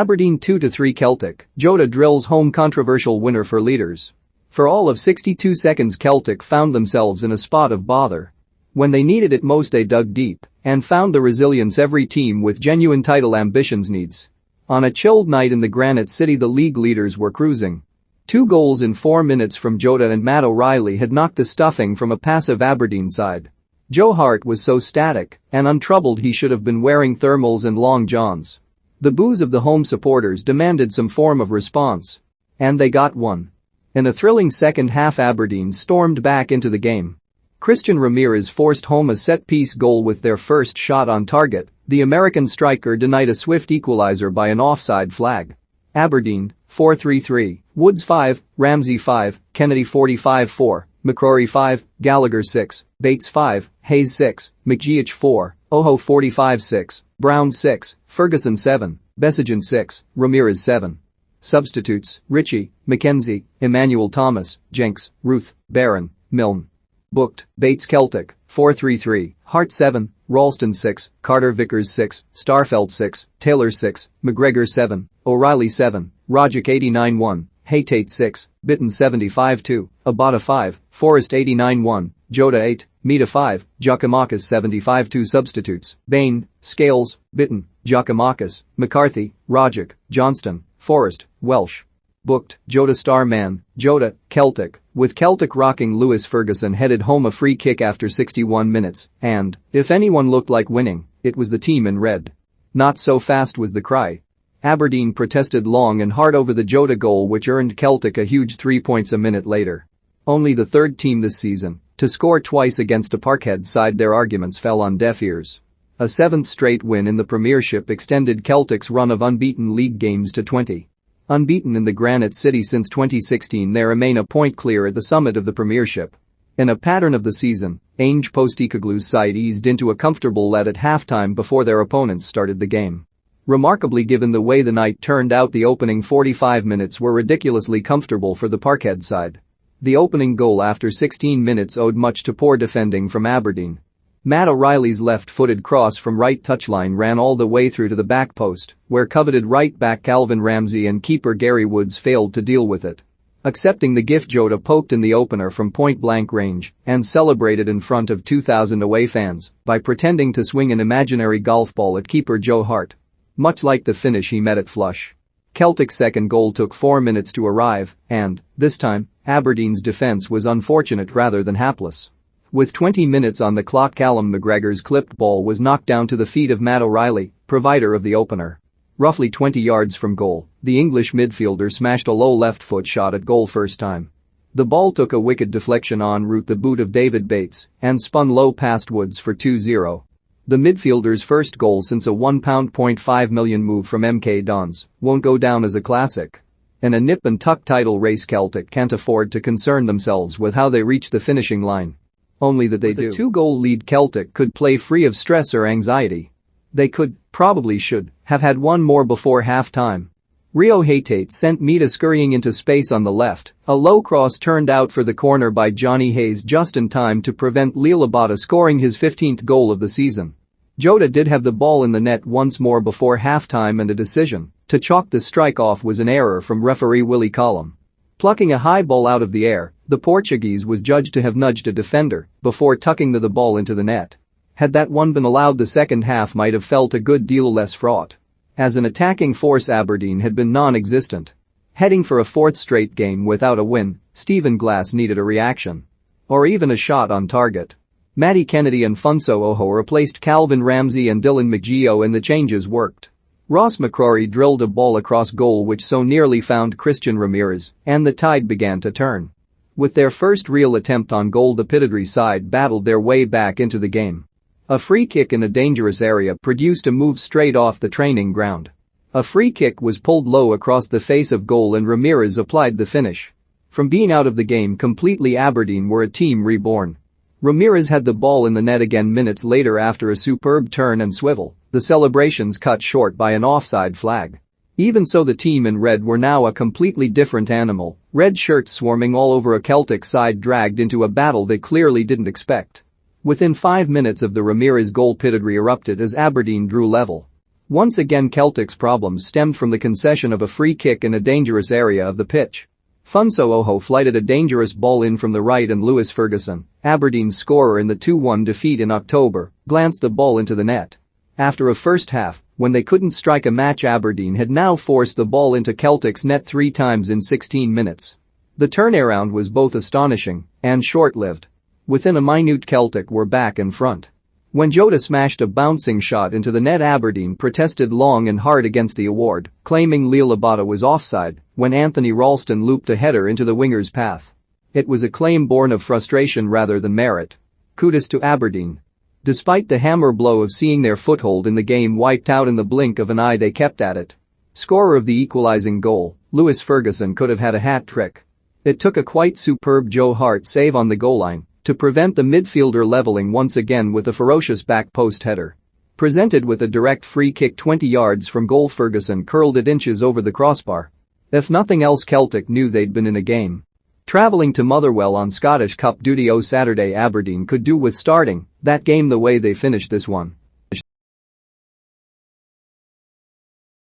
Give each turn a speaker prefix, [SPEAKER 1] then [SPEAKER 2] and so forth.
[SPEAKER 1] Aberdeen 2-3 Celtic, Jota drills home controversial winner for leaders. For all of 62 seconds Celtic found themselves in a spot of bother. When they needed it most they dug deep and found the resilience every team with genuine title ambitions needs. On a chilled night in the Granite City the league leaders were cruising. 2 goals in 4 minutes from Jota and Matt O'Reilly had knocked the stuffing from a passive Aberdeen side. Joe Hart was so static and untroubled he should have been wearing thermals and long johns. The boos of the home supporters demanded some form of response. And they got one. In a thrilling second half Aberdeen stormed back into the game. Christian Ramirez forced home a set-piece goal with their first shot on target. The American striker denied a swift equalizer by an offside flag. Aberdeen, 4-3-3, Woods 5, Ramsey 5, Kennedy 45-4, McCrory 5, Gallagher 6, Bates 5, Hayes 6, McGeoch 4, Oho 45-6, Brown 6, Ferguson 7, Bessagen 6, Ramirez 7. Substitutes: Ritchie, McKenzie, Emmanuel Thomas, Jenks, Ruth, Barron, Milne. Booked: Bates Celtic, 4-3-3, Hart 7, Ralston 6, Carter Vickers 6, Starfelt 6, Taylor 6, McGregor 7, O'Reilly 7, Rogic 89-1, Haytate 6, Bitton 75-2, Abada 5, Forrest 89-1, Jota 8, Mita 5, Giacomakis 75-2 Substitutes: Bain, Scales, Bitton, Giacomakis, McCarthy, Rogic, Johnston, Forrest, Welsh. Booked: Jota Starman, Jota, Celtic, with Celtic rocking Lewis Ferguson headed home a free kick after 61 minutes, and, if anyone looked like winning, it was the team in red. Not so fast was the cry. Aberdeen protested long and hard over the Jota goal which earned Celtic a huge 3 points a minute later. Only the third team this season to score twice against a Parkhead side their arguments fell on deaf ears. A 7th straight win in the Premiership extended Celtic's run of unbeaten league games to 20. Unbeaten in the Granite City since 2016 they remain a point clear at the summit of the Premiership. In a pattern of the season, Ange Postecoglou's side eased into a comfortable lead at halftime before their opponents started the game. Remarkably given the way the night turned out the opening 45 minutes were ridiculously comfortable for the Parkhead side. The opening goal after 16 minutes owed much to poor defending from Aberdeen. Matt O'Reilly's left-footed cross from right touchline ran all the way through to the back post, where coveted right-back Calvin Ramsey and keeper Gary Woods failed to deal with it. Accepting the gift Jota poked in the opener from point-blank range and celebrated in front of 2,000 away fans by pretending to swing an imaginary golf ball at keeper Joe Hart. Much like the finish he met at flush. Celtic's second goal took 4 minutes to arrive and, this time, Aberdeen's defense was unfortunate rather than hapless. With 20 minutes on the clock Callum McGregor's clipped ball was knocked down to the feet of Matt O'Reilly, provider of the opener. Roughly 20 yards from goal, the English midfielder smashed a low left foot shot at goal first time. The ball took a wicked deflection en route the boot of David Bates and spun low past Woods for 2-0. The midfielder's first goal since a £1.5 million move from MK Dons won't go down as a classic. In a nip-and-tuck title race Celtic can't afford to concern themselves with how they reach the finishing line. Only that they do. With a 2-goal lead Celtic could play free of stress or anxiety. They could, probably should, have had one more before half-time. Rio Haytate sent Mita scurrying into space on the left, a low cross turned out for the corner by Johnny Hayes just in time to prevent Lille Abada scoring his 15th goal of the season. Jota did have the ball in the net once more before half-time and a decision to chalk the strike off was an error from referee Willie Collum. Plucking a high ball out of the air, the Portuguese was judged to have nudged a defender before tucking the ball into the net. Had that one been allowed the second half might have felt a good deal less fraught. As an attacking force Aberdeen had been non-existent. Heading for a 4th straight game without a win, Stephen Glass needed a reaction. Or even a shot on target. Matty Kennedy and Funso Oho replaced Calvin Ramsey and Dylan McGeoch and the changes worked. Ross McCrory drilled a ball across goal which so nearly found Christian Ramirez, and the tide began to turn. With their first real attempt on goal the Pittodrie side battled their way back into the game. A free kick in a dangerous area produced a move straight off the training ground. A free kick was pulled low across the face of goal and Ramirez applied the finish. From being out of the game completely Aberdeen were a team reborn. Ramirez had the ball in the net again minutes later after a superb turn and swivel, the celebrations cut short by an offside flag. Even so the team in red were now a completely different animal, red shirts swarming all over a Celtic side dragged into a battle they clearly didn't expect. Within 5 minutes of the Ramirez goal Pittodrie erupted as Aberdeen drew level. Once again Celtic's problems stemmed from the concession of a free kick in a dangerous area of the pitch. Funso Ojo flighted a dangerous ball in from the right and Lewis Ferguson, Aberdeen's scorer in the 2-1 defeat in October, glanced the ball into the net. After a first half, when they couldn't strike a match, Aberdeen had now forced the ball into Celtic's net 3 times in 16 minutes. The turnaround was both astonishing and short-lived. Within a minute Celtic were back in front. When Jota smashed a bouncing shot into the net, Aberdeen protested long and hard against the award, claiming Leo Labata was offside when Anthony Ralston looped a header into the winger's path. It was a claim born of frustration rather than merit. Kudos to Aberdeen. Despite the hammer blow of seeing their foothold in the game wiped out in the blink of an eye, they kept at it. Scorer of the equalising goal, Lewis Ferguson could have had a hat-trick. It took a quite superb Joe Hart save on the goal line to prevent the midfielder levelling once again with a ferocious back post header. Presented with a direct free kick 20 yards from goal, Ferguson curled it inches over the crossbar. If nothing else, Celtic knew they'd been in a game. Travelling to Motherwell on Scottish Cup duty Saturday, Aberdeen could do with starting that game the way they finished this one.